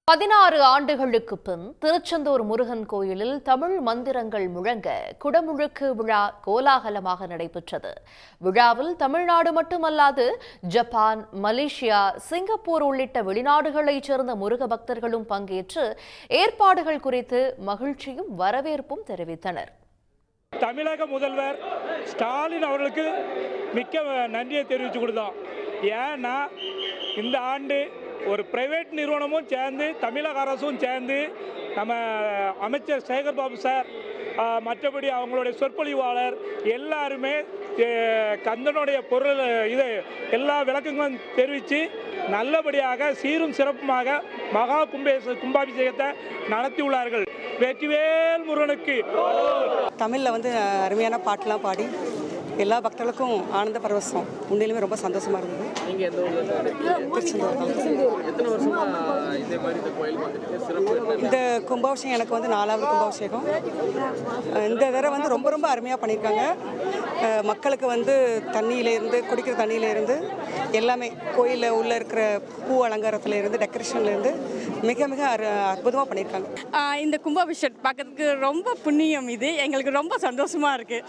16 ஆண்டுகளுக்கு பின் திருச்செந்தூர் முருகன் கோயிலில் தமிழ் மந்திரங்கள் முழங்க குடமுழுக்கு விழா கோலாகலமாக நடைபெற்றது. விழாவில் தமிழ்நாடு மட்டுமல்லாது ஜப்பான், மலேசியா, சிங்கப்பூர் உள்ளிட்ட வெளிநாடுகளைச் சேர்ந்த முருக பக்தர்களும் பங்கேற்று ஏற்பாடுகள் குறித்து மகிழ்ச்சியும் வரவேற்பும் தெரிவித்தனர். தமிழக முதல்வர் ஸ்டாலின் அவர்களுக்கு மிக்க நன்றியை தெரிவித்து கொடுத்தோம். ஏன்னா இந்த ஆண்டு ஒரு பிரைவேட் நிறுவனமும் சேர்ந்து தமிழக அரசும் சேர்ந்து நம்ம அமைச்சர் சேகர் பாபு சார், மற்றபடி அவங்களுடைய சொற்பொழிவாளர் எல்லாருமே கந்தனுடைய பொருள் இது எல்லா விளக்கங்களும் தெரிவித்து நல்லபடியாக சீரும் சிறப்புமாக மகா கும்பாபிஷேகத்தை நடத்தியுள்ளார்கள். வெற்றிவேல் முருகனுக்கு. தமிழில் அருமையான பாட்டெலாம் பாடி எல்லா பக்தர்களுக்கும் ஆனந்த பரவசம். உண்மையிலுமே ரொம்ப சந்தோஷமாக இருந்தது. இந்த கும்பாபிஷேகம் எனக்கு 4வது கும்பாபிஷேகம். இந்த தடவை ரொம்ப ரொம்ப அருமையாக பண்ணியிருக்காங்க. மக்களுக்கு தண்ணியிலேருந்து குடிக்கிற தண்ணியிலேருந்து எல்லாமே கோயிலில் உள்ளே இருக்கிற பூ அலங்காரத்துலேருந்து டெக்கரேஷன்லேருந்து மிக மிக அற்புதமாக பண்ணியிருக்காங்க. இந்த கும்பாபிஷேகம் பார்க்கறதுக்கு ரொம்ப புண்ணியம். இது எங்களுக்கு ரொம்ப சந்தோஷமாக இருக்குது.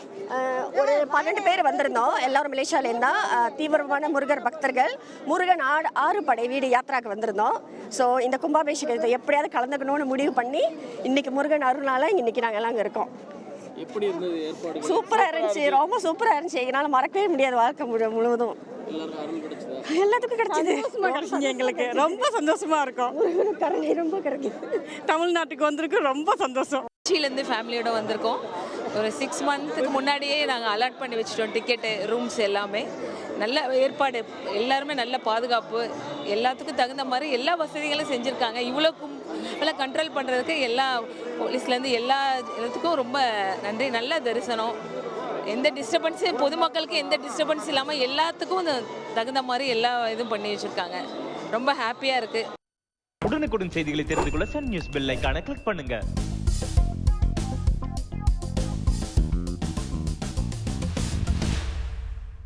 ஒரு 12 பேர் வந்திருந்தோம். எல்லாரும் மலேசியாவிலேருந்து தீவிரமான முருகர் பக்தர்கள். முருகன் 6 படை வீடு யாத்திராக்கு வந்திருந்தோம். ஸோ இந்த கும்பாபிஷேகத்தை எப்படியாவது கலந்துக்கணும்னு முடிவு பண்ணி இன்னைக்கு முருகன் அருள்னால இன்னைக்கு நாங்கள் எல்லாம் அங்கே இருக்கோம். எப்படி இருந்தது ஏற்பாடு? சூப்பராக இருந்துச்சு, ரொம்ப சூப்பராக இருந்துச்சு. என்னால் மறக்கவே முடியாது வாழ்க்கை முழுவதும். எல்லாத்துக்கும் கிடைச்சது. எங்களுக்கு ரொம்ப சந்தோஷமா இருக்கும். முருகனுக்கு கருணை ரொம்ப கிடைக்குது. தமிழ்நாட்டுக்கு வந்திருக்கு ரொம்ப சந்தோஷம். திருச்சியிலேருந்து ஃபேமிலியோட வந்திருக்கோம். ஒரு 6 மந்த்துக்கு முன்னாடியே நாங்கள் அலாட் பண்ணி வச்சுட்டோம். டிக்கெட்டு, ரூம்ஸ் எல்லாமே நல்ல ஏற்பாடு, எல்லாருமே நல்ல பாதுகாப்பு, எல்லாத்துக்கும் தகுந்த மாதிரி எல்லா வசதிகளும் செஞ்சுருக்காங்க. இவ்வளோ கண்ட்ரோல் பண்ணுறதுக்கு எல்லா போலீஸ்லேருந்து எல்லாத்துக்கும் ரொம்ப நன்றி. நல்ல தரிசனம், எந்த டிஸ்டர்பன்ஸு, பொதுமக்களுக்கு எந்த டிஸ்டர்பன்ஸ் இல்லாமல் எல்லாத்துக்கும் தகுந்த மாதிரி எல்லா இதுவும் பண்ணி வச்சுருக்காங்க. ரொம்ப ஹாப்பியாக இருக்குது. உடனுக்குடன் செய்திகளை தெரிந்து கொள்ள சன் நியூஸ் பெல் ஐகானை கிளிக் பண்ணுங்க.